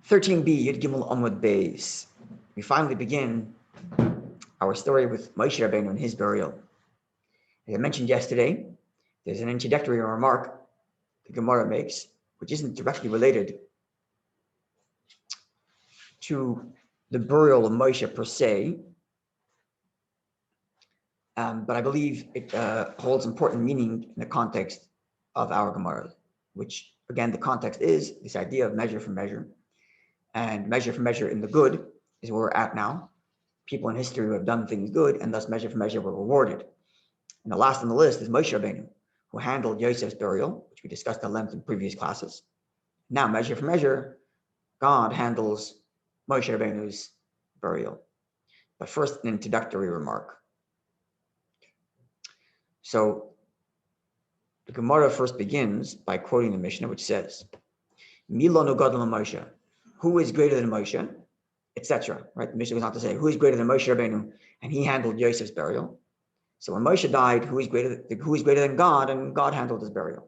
13b Yud Gimel Amud Beis. We finally begin our story with Moshe Rabbeinu and his burial. As I mentioned yesterday, there's an introductory remark the Gemara makes, which isn't directly related to the burial of Moshe per se, but I believe it holds important meaning in the context of our Gemara, which again, the context is this idea of measure for measure. And measure for measure in the good is where we're at now. People in history who have done things good, and thus measure for measure were rewarded. And the last on the list is Moshe Rabbeinu, who handled Yosef's burial, which we discussed at length in previous classes. Now, measure for measure, God handles Moshe Rabbeinu's burial. But first, an introductory remark. So, the Gemara first begins by quoting the Mishnah, which says, Milanu Gadol Moshe, who is greater than Moshe, etc. Right? The Mishnah goes on to say, who is greater than Moshe Rabbeinu, and he handled Yosef's burial. So when Moshe died, who is greater than God, and God handled his burial.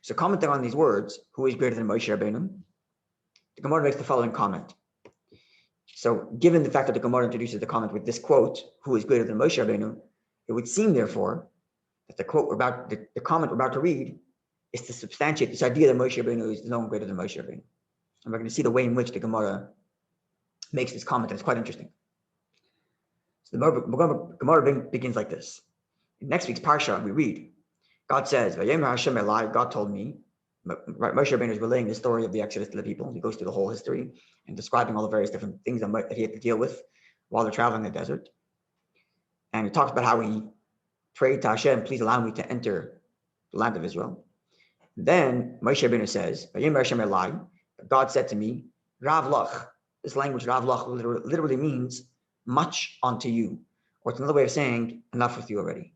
So commenting on these words, who is greater than Moshe Rabbeinu, the Gemara makes the following comment. So given the fact that the Gemara introduces the comment with this quote, who is greater than Moshe Rabbeinu, it would seem therefore that the comment we're about to read is to substantiate this idea that Moshe Rabbeinu is known greater than Moshe Rabbeinu. And we're going to see the way in which the Gemara makes this comment. It's quite interesting. So the Gemara begins like this. In next week's Parsha, we read, God says, Vayomer Hashem Elai, God told me, Moshe Rabbeinu is relaying the story of the Exodus to the people. He goes through the whole history and describing all the various different things that he had to deal with while they're traveling in the desert. And he talks about how he prayed to Hashem, please allow me to enter the land of Israel. And then Moshe Rabbeinu says, Vayomer Hashem Elai, God said to me, Rav Lach. This language, Rav Lach, literally means much unto you. Or it's another way of saying, enough with you already.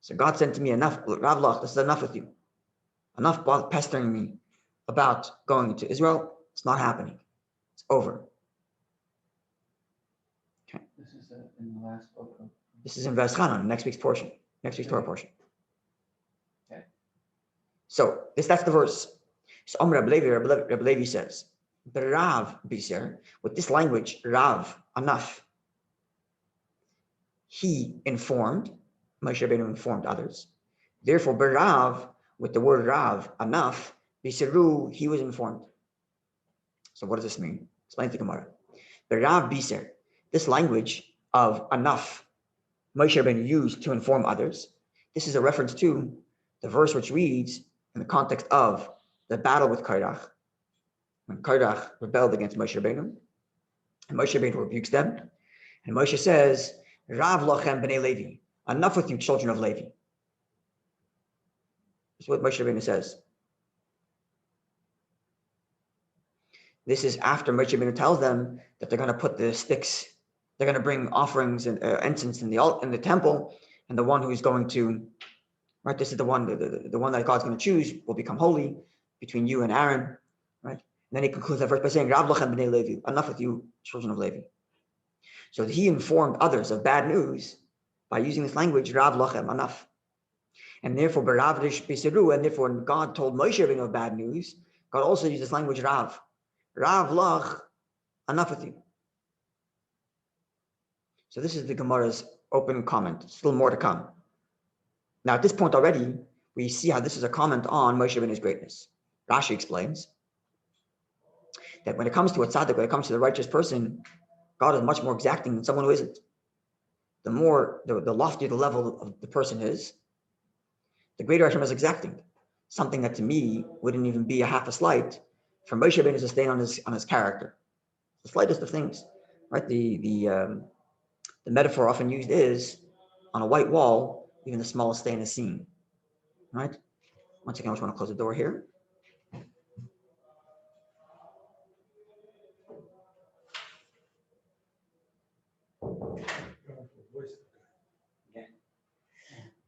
So God said to me, enough, Rav Lach, this is enough with you. Enough pestering me about going to Israel. It's not happening. It's over. Okay. This is in the last book. This is in Veschanan, next week's portion, next week's Torah portion. Okay. So that's the verse. So Rabbi Levi says, Rav Biser, with this language, Rav, enough. He informed, Moshe Rabbeinu informed others. Therefore, Barav, with the word Rav, enough, Biseru, he was informed. So what does this mean? Explain to Gemara. Barav Biser, this language of enough, Moshe Rabbeinu used to inform others. This is a reference to the verse which reads in the context of the battle with Korach, when Korach rebelled against Moshe Rabbeinu, and Moshe Rabbeinu rebukes them, and Moshe says, Rav lochem b'nei Levi, enough with you, children of Levi. This is what Moshe Rabbeinu says. This is after Moshe Rabbeinu tells them that they're going to put the sticks, they're going to bring offerings and incense in the temple, and the one who is going to, right, this is the one that God's going to choose will become holy between you and Aaron, right? And then he concludes that verse by saying, Rav lochem b'nei Levi, enough with you, children of Levi. So he informed others of bad news by using this language, Rav lochem, enough. And therefore, Barav rish b'seru, and therefore when God told Moshe Rabbeinu of bad news, God also used this language, Rav. Rav loch, enough with you. So this is the Gemara's open comment. Still more to come. Now at this point already, we see how this is a comment on Moshe Rabbeinu's greatness. Rashi explains that when it comes to a tzaddik, when it comes to the righteous person, God is much more exacting than someone who isn't. The loftier the level of the person is, the greater Hashem is exacting. Something that to me wouldn't even be a half a slight. For Moshe Rabbeinu is a stain on his character. The slightest of things, right? The metaphor often used is on a white wall, even the smallest stain is seen. Right? Once again, I just want to close the door here.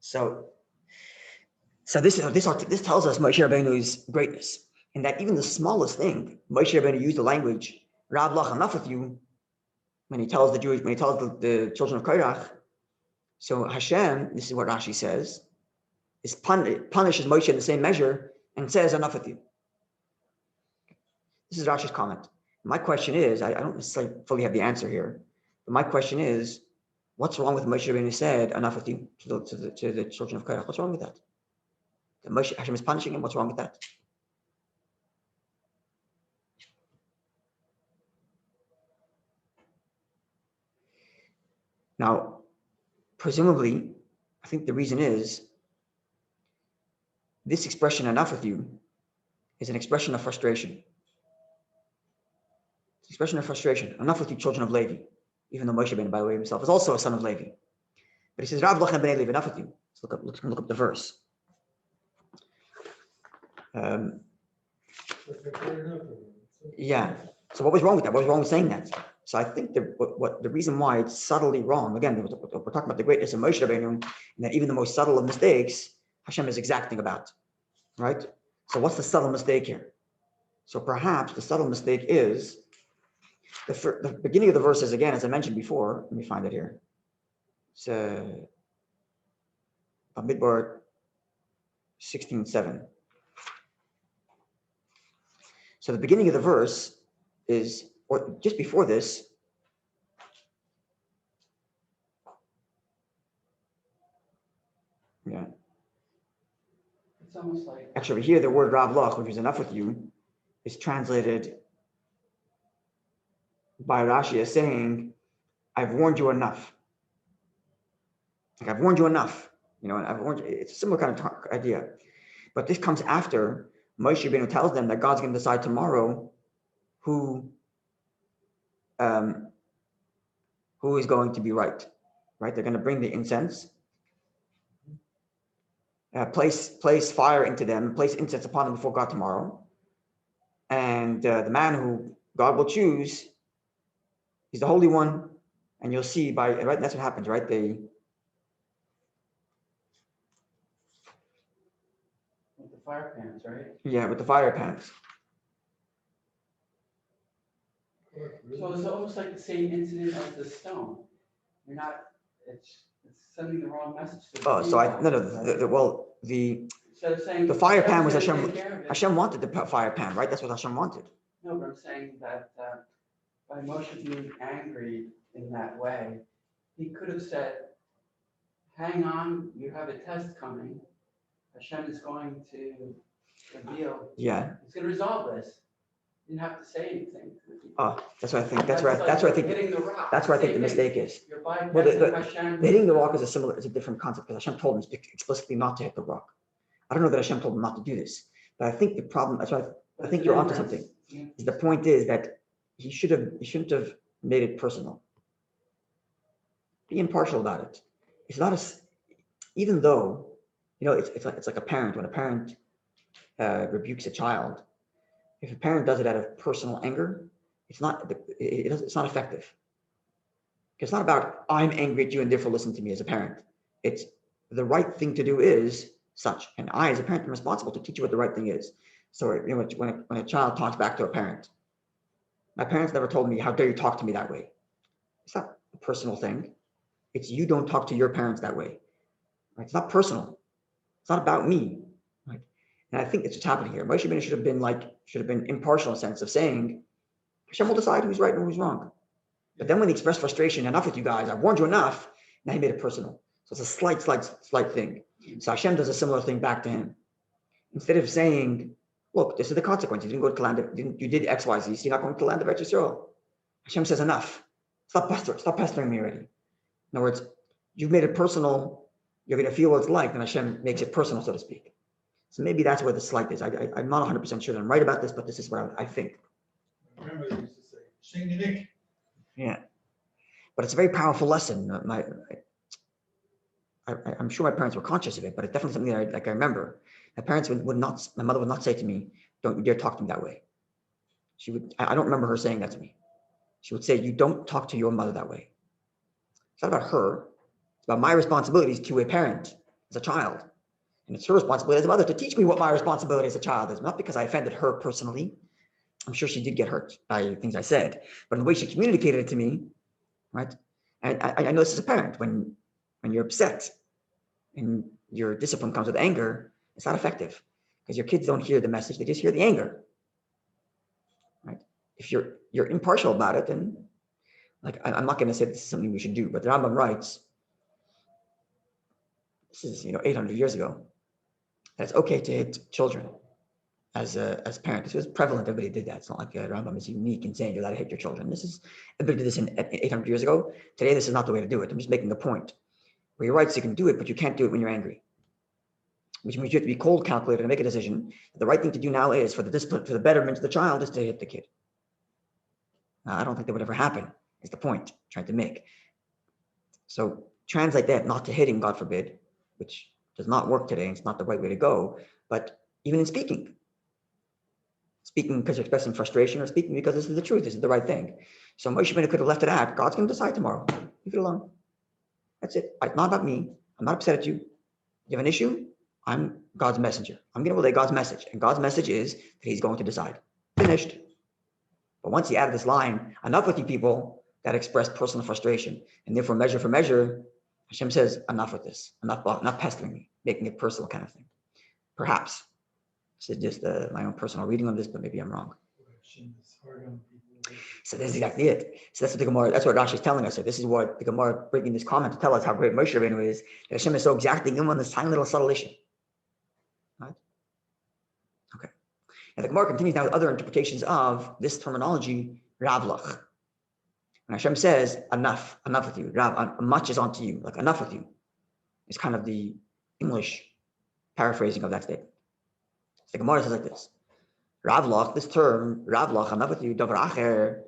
So this tells us Moshe Rabbeinu's greatness, in that even the smallest thing, Moshe Rabbeinu used the language Rav lach, enough with you, when he tells the children of Korach. So Hashem, this is what Rashi says, punishes Moshe in the same measure and says enough with you. This is Rashi's comment. My question is, I don't necessarily fully have the answer here, but my question is, what's wrong with Moshe Rabbeinu said, enough with you to the children of Korach? What's wrong with that? That Moshe, Hashem is punishing him. What's wrong with that? Now, presumably, I think the reason is this expression, enough with you, is an expression of frustration. It's an expression of frustration. Enough with you, children of Levi. Even though Moshe Rabbeinu, by the way, himself is also a son of Levi. But he says, Rav Lachem b'nei Levi, enough with you. Let's look up the verse. Yeah. So what was wrong with that? What was wrong with saying that? So I think what the reason why it's subtly wrong, again, we're talking about the greatness of Moshe Rabbeinu, and that even the most subtle of mistakes, Hashem is exacting about, right? So what's the subtle mistake here? So perhaps the subtle mistake is the beginning of the verse is, again, as I mentioned before, let me find it here. It's Midbar 16:7. So the beginning of the verse is, or just before this, yeah. It's almost like, Actually, here the word Rav Lach, which is enough with you, is translated by Rashi as saying, I've warned you enough. Like, I've warned you enough. You know, and I've warned you. It's a similar kind of idea. But this comes after Moshe Rabbeinu tells them that God's going to decide tomorrow who is going to be right. Right? They're going to bring the incense, place fire into them, place incense upon them before God tomorrow. And the man who God will choose, he's the Holy One. And you'll see right, that's what happens, right? with the fire pans, right? Yeah, with the fire pans. So it's almost like the same incident as the stone. You're not, it's sending the wrong message to the Oh, so instead of saying the fire pan was Hashem's Hashem. gonna take care of it. Hashem wanted the fire pan, right? That's what Hashem wanted. No, but I'm saying that by Moshe being angry in that way, he could have said, hang on, you have a test coming. Hashem is going to reveal. Yeah. He's going to resolve this. You didn't have to say anything. Oh, that's what I think. That's like where I think. hitting the rock. That's where I think the Same thing. mistake is. You're bypassing Well, Hashem. the hitting the rock is a different concept because Hashem told him explicitly not to hit the rock. I don't know that Hashem told him not to do this, but I think the problem. That's why I think you're onto something. The point is that he shouldn't have made it personal. Be impartial about it. It's not even though, you know, it's like a parent. When a parent rebukes a child, if a parent does it out of personal anger, it's not effective. It's not about I'm angry at you and therefore listen to me as a parent. It's the right thing to do is such, and I as a parent am responsible to teach you what the right thing is. So you know, when a child talks back to a parent, my parents never told me, how dare you talk to me that way. It's not a personal thing. It's you don't talk to your parents that way. Right? It's not personal. It's not about me. Right? And I think it's what's happening here. Moshe Rabbeinu should have been impartial in the sense of saying, Hashem will decide who's right and who's wrong. But then when he expressed frustration, enough with you guys, I've warned you enough, now he made it personal. So it's a slight thing. So Hashem does a similar thing back to him. Instead of saying, look, this is the consequence. You didn't go to the land of, you did X, Y, Z, so you're not going to the land of Eretz Yisrael. Hashem says enough. Stop pestering me already. In other words, you've made it personal. You're going to feel what it's like, and Hashem makes it personal, so to speak. So maybe that's where the slight is. I'm not 100% sure that I'm right about this, but this is what I think. I remember they used to say, "Sing the Nick." Yeah, but it's a very powerful lesson. I'm sure my parents were conscious of it, but it's definitely something that I remember. My mother would not say to me, "Don't you dare talk to me that way." She would. I don't remember her saying that to me. She would say, "You don't talk to your mother that way." It's not about her. It's about my responsibilities to a parent as a child, and it's her responsibility as a mother to teach me what my responsibility as a child is. Not because I offended her personally. I'm sure she did get hurt by things I said, but in the way she communicated it to me, right? And I know this as a parent, when you're upset and your discipline comes with anger, it's not effective because your kids don't hear the message; they just hear the anger. if you're impartial about it, then like I'm not going to say this is something we should do, but the Rambam writes, this is 800 years ago, that it's okay to hit children as parents. It was prevalent. Everybody did that. It's not like Rambam is unique in saying you're allowed to hit your children. Everybody did this in 800 years ago. Today, this is not the way to do it. I'm just making the point. Where you're right, so you can do it, but you can't do it when you're angry. Which means you have to be cold, calculated, and make a decision. The right thing to do now is, for the discipline, for the betterment of the child, is to hit the kid. Now, I don't think that would ever happen, is the point I'm trying to make. So translate that, not to hitting, God forbid, which does not work today, and it's not the right way to go. But even in speaking because you're expressing frustration, or speaking because this is the truth, this is the right thing. So Moshe Rabbeinu could have left it at, God's going to decide tomorrow. Leave it alone. That's it. It's not about me. I'm not upset at you. You have an issue? I'm God's messenger. I'm going to relay God's message. And God's message is that he's going to decide. Finished. But once he added this line, enough with you people that express personal frustration, and therefore measure for measure, Hashem says, enough with this. Enough pestering me, making it personal kind of thing. Perhaps. This is just my own personal reading on this, but maybe I'm wrong. So this is exactly it. So that's what the Gemara, that's what Rashi is telling us. So this is what the Gemara bringing this comment to tell us how great Moshe Rabbeinu is. That Hashem is so exacting him on this tiny little subtle issue. Right? Okay. And the Gemara continues now with other interpretations of this terminology, Ravlach. When Hashem says, enough with you. Rav, much is onto you. Like, enough with you. It's kind of the English paraphrasing of that statement. So the Gemara says like this. Ravlach, this term, Ravlach, enough with you, davar acher,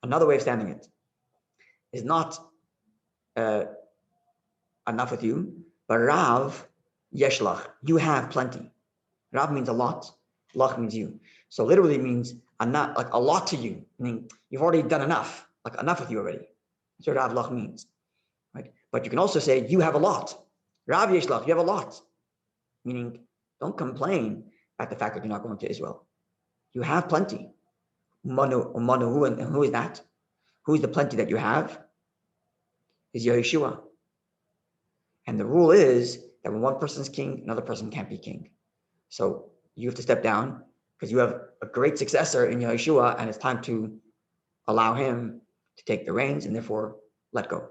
another way of standing it, is not enough with you, but Rav, yeshlach, you have plenty. Rav means a lot, lach means you. So literally means a lot to you, meaning you've already done enough, like enough with you already. That's what Rav lach means. Right? But you can also say you have a lot. Rav yeshlach, you have a lot. Meaning, don't complain at the fact that you're not going to Israel. You have plenty. Manu, and who is that? Who is the plenty that you have? Is Yeshua. And the rule is that when one person is king, another person can't be king. So you have to step down because you have a great successor in Yeshua, and it's time to allow him to take the reins and therefore let go.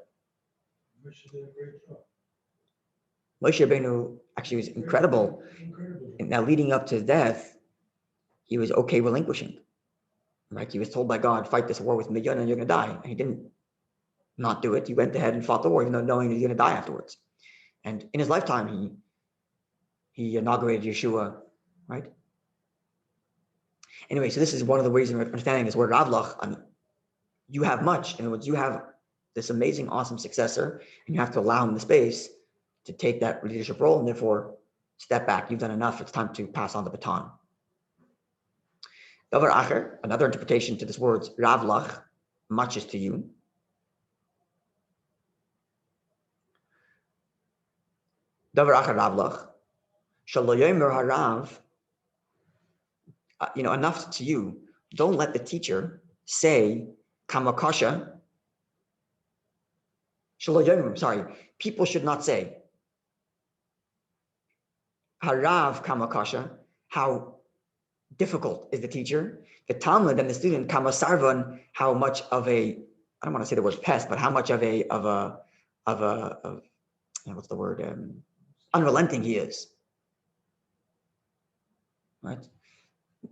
Moshe Rabbeinu actually was incredible. And now leading up to his death, he was okay relinquishing. Right? He was told by God, fight this war with Midian and you're going to die. And he didn't not do it. He went ahead and fought the war, even though knowing he's going to die afterwards. And in his lifetime, he inaugurated Yeshua, right? Anyway, so this is one of the ways of understanding this word Ravlach. You have much. In other words, you have this amazing, awesome successor, and you have to allow him the space to take that leadership role and therefore step back. You've done enough. It's time to pass on the baton. Davar acher, another interpretation to this word, Ravlach, much is to you. Davar acher Ravlach, shalo yomer harav, enough to you. Don't let the teacher say kamakasha. Shalo yomer, sorry, people should not say harav kamakasha, how difficult is the teacher, the Talmud and the student, kama sarvan, how much of a, I don't want to say the word pest, but how much of what's the word, unrelenting he is, right?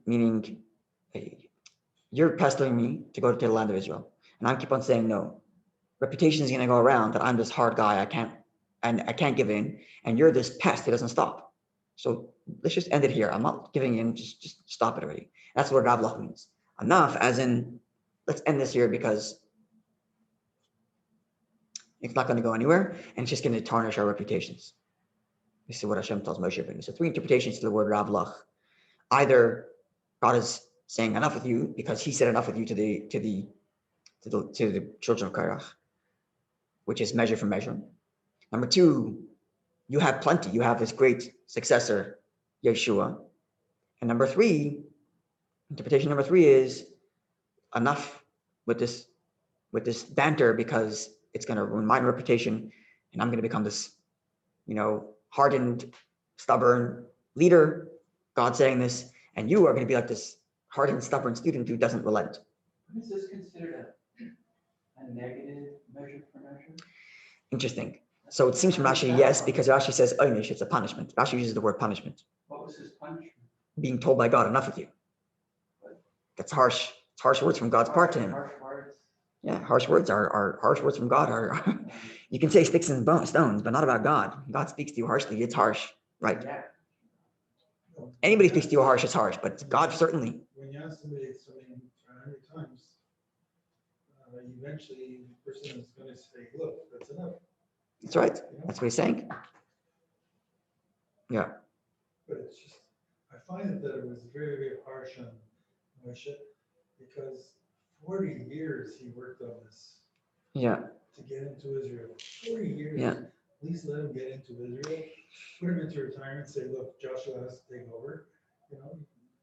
Meaning, hey, you're pestering me to go to the land of Israel, and I keep on saying no. Reputation is going to go around that I'm this hard guy, I can't give in, and you're this pest that doesn't stop. So let's just end it here. I'm not giving in, just stop it already. That's what Ravlach means. Enough, as in, let's end this here because it's not going to go anywhere, and it's just going to tarnish our reputations. This is what Hashem tells Moshe Rabbeinu. So 3 interpretations to the word Ravlach. Either God is saying enough with you because he said enough with you to the children of Korach, which is measure for measure. Number 2, you have plenty. You have this great successor, Yeshua. And interpretation number 3 is enough with this banter because it's going to ruin my reputation, and I'm going to become this, hardened, stubborn leader. God saying this, and you are going to be like this hardened, stubborn student who doesn't relent. Is this considered a negative measure for measure? Interesting. So it seems from Rashi, yes, because Rashi says oynish, it's a punishment. Rashi uses the word punishment. What was his punishment? Being told by God, enough with you. That's harsh. It's harsh words from God's part to him. Harsh words. Yeah, harsh words are harsh words from God. You can say sticks and stones, but not about God. God speaks to you harshly. It's harsh, right? Yeah. Anybody speaks to you harsh, it's harsh, but God certainly. When you ask somebody how many times, eventually the person is going to say, look, that's enough. That's right. You know? That's what he's saying. Yeah. But it's just, I find that it was very, very harsh on Moshe because 40 years he worked on this Yeah. to get into Israel. 40 years. Yeah. At least let him get into Israel. Put him into retirement. Say, look, Joshua has to take over. You know,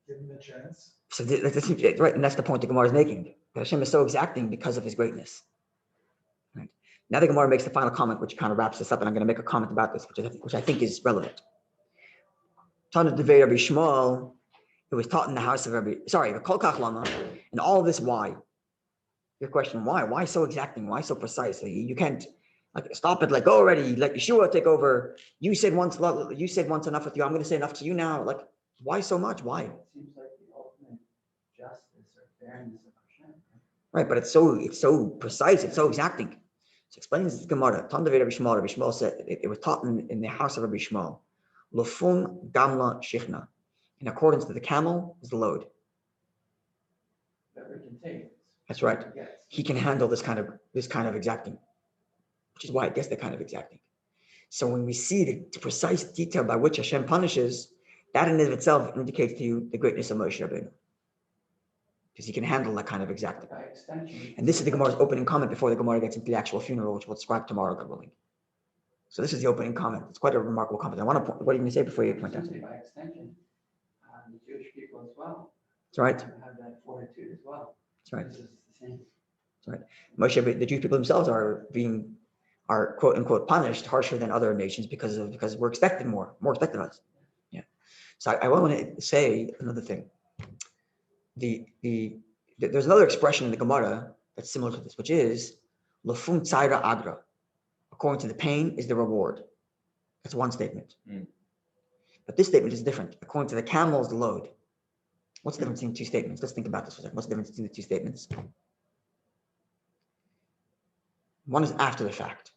give him a chance. So right, and that's the point the Gemara is making. That Hashem is so exacting because of his greatness. Right. Now the Gemara makes the final comment, which kind of wraps this up, and I'm going to make a comment about this, which I think is relevant. Tana Devei Rabbi Shmuel, it was taught in the house of the Kol Kach Lama, and all of this, why? Your question, why? Why so exacting? Why so precise? You can't stop it. Go already. Let Yeshua take over. You said once enough with you. I'm going to say enough to you now. Why so much? Why? It seems like the ultimate justice or fairness of Hashem. Right, but it's so precise. It's so exacting. So explains the Gemara. Tan Devei Rabbi Shmuel. Rabbi Shmuel said it was taught in the house of Rabbi Shmuel. Lofun gamla shichna. In accordance to the camel is the load. That we can take. That's right. He can handle this kind of exacting, which is why I guess they're kind of exacting. So when we see the precise detail by which Hashem punishes, that in and of itself indicates to you the greatness of Moshe Rabbeinu, because he can handle that kind of exacting. By extension. And this is the Gemara's opening comment before the Gemara gets into the actual funeral, which we'll describe tomorrow, God willing. So this is the opening comment. It's quite a remarkable comment. I want to point. What are you going to say before you point out? By extension, the Jewish people as well. That's right. Have that fortitude as well. That's right. This is the same. That's right. Moshe, the Jewish people themselves are quote unquote punished harsher than other nations because we're expected more expected of us. Yeah. So I want to say another thing. There's another expression in the Gemara that's similar to this, which is lafum tzaira agra. According to the pain is the reward. That's one statement. But this statement is different. According to the camel is the load. What's the difference between two statements? Let's think about this for a second. What's the difference between the two statements? One is after the fact.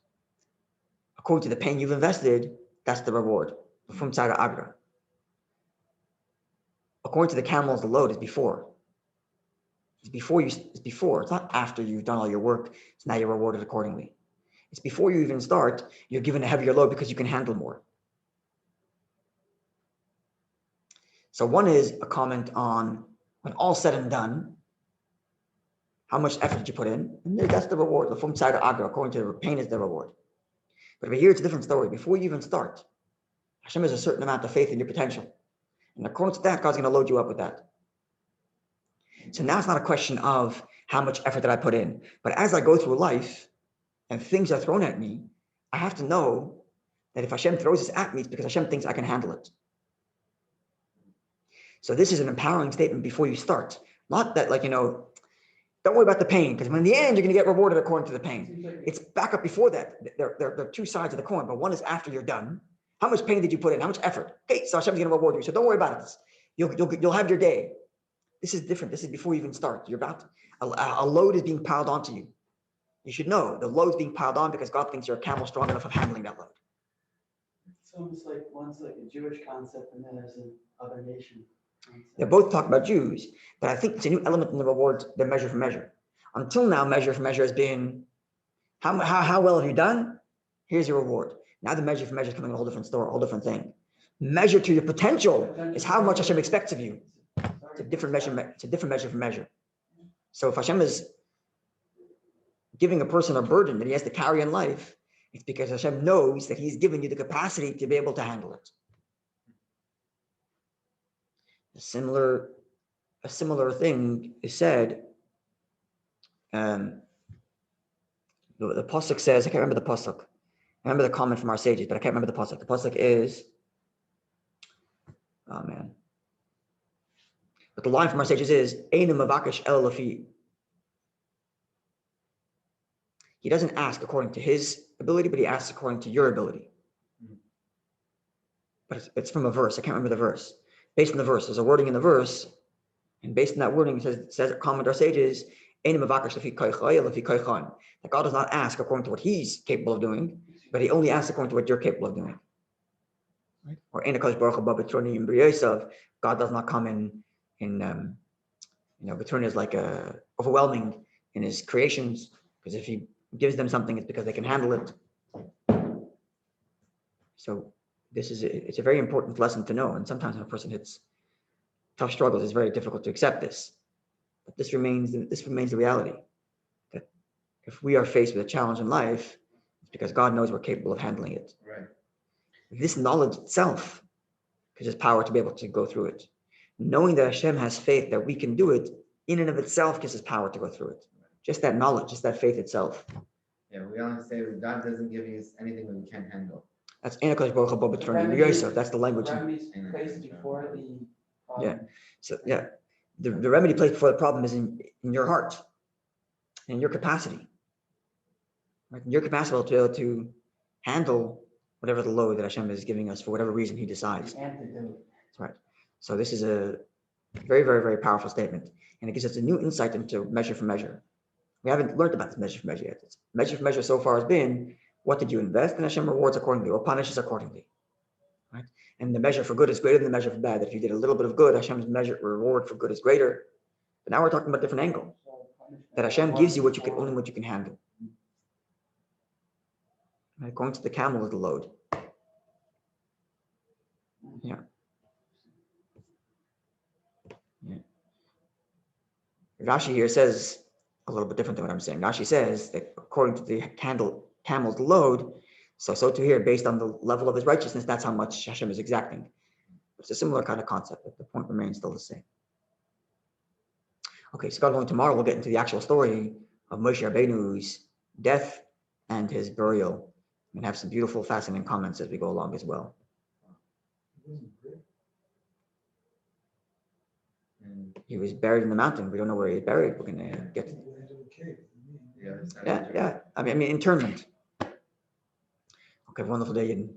According to the pain you've invested, that's the reward. From Tzara Agra. According to the camel is the load, is before. It's before. It's not after you've done all your work. It's now you're rewarded accordingly. It's before you even start, you're given a heavier load because you can handle more. So one is a comment on when all said and done, how much effort did you put in? And that's the reward. The from side agra, according to the pain is the reward. But over here, it's a different story. Before you even start, Hashem has a certain amount of faith in your potential. And according to that, God's going to load you up with that. So now it's not a question of how much effort did I put in. But as I go through life and things are thrown at me, I have to know that if Hashem throws this at me, it's because Hashem thinks I can handle it. So this is an empowering statement before you start. Not that don't worry about the pain, because in the end, you're going to get rewarded according to the pain. It's back up before that. There are two sides of the coin, but one is after you're done. How much pain did you put in? How much effort? Okay, so Hashem's going to reward you. So don't worry about it. You'll have your day. This is different. This is before you even start. You're about a load is being piled onto you. You should know the load's being piled on because God thinks you're a camel strong enough of handling that load. It's almost like one's like a Jewish concept and then there's another nation concept. They both talk about Jews, but I think it's a new element in the reward, the measure for measure. Until now, measure for measure has been how well have you done? Here's your reward. Now the measure for measure is coming a whole different story, a whole different thing. Measure to your potential is how much Hashem expects of you. It's a different measure. It's a different measure for measure. So if Hashem is giving a person a burden that he has to carry in life, it's because Hashem knows that he's given you the capacity to be able to handle it. A similar thing is said. The pasuk says, I can't remember the pasuk. I remember the comment from our sages, but I can't remember the pasuk. The pasuk is, oh man. But the line from our sages is, Einu mavakesh el lafi He doesn't ask according to his ability, but he asks according to your ability. But it's from a verse. I can't remember the verse. Based on the verse, there's a wording in the verse, and based on that wording, it says comment our sages, that God does not ask according to what he's capable of doing, but he only asks according to what you're capable of doing. Right? Or God does not come in Betrun is like overwhelming in his creations, because if he gives them something, it's because they can handle it. So it's a very important lesson to know. And sometimes when a person hits tough struggles, it's very difficult to accept this. But this remains the reality, that if we are faced with a challenge in life, it's because God knows we're capable of handling it. Right. This knowledge itself gives us power to be able to go through it. Knowing that Hashem has faith that we can do it, in and of itself gives us power to go through it. Just that knowledge, just that faith itself. Yeah, we always say God doesn't give us anything that we can't handle. That's Enakash Baruch Haba B'Torah Yosef. That's the language. The remedy's placed before the problem. Yeah. So yeah, the remedy placed before the problem is in your heart, in your capacity. Right? In your capacity to be able to handle whatever the load that Hashem is giving us for whatever reason He decides. The antidote. That's right. So this is a very, very, very powerful statement, and it gives us a new insight into measure for measure. We haven't learned about this measure for measure yet. Measure for measure so far has been, what did you invest, and Hashem rewards accordingly or punishes accordingly. Right? And the measure for good is greater than the measure for bad. If you did a little bit of good, Hashem's reward for good is greater. But now we're talking about a different angle. That Hashem gives you only what you can handle. Right? Going to the camel is the load. Yeah. Rashi here says a little bit different than what I'm saying. Rashi says that according to the camel's load, so to here, based on the level of his righteousness, that's how much Hashem is exacting. It's a similar kind of concept, but the point remains still the same. Okay, so God willing, tomorrow we'll get into the actual story of Moshe Rabbeinu's death and his burial, and have some beautiful, fascinating comments as we go along as well. He was buried in the mountain. We don't know where he's buried. We're going to get to yeah. I mean, internment. Okay, wonderful day.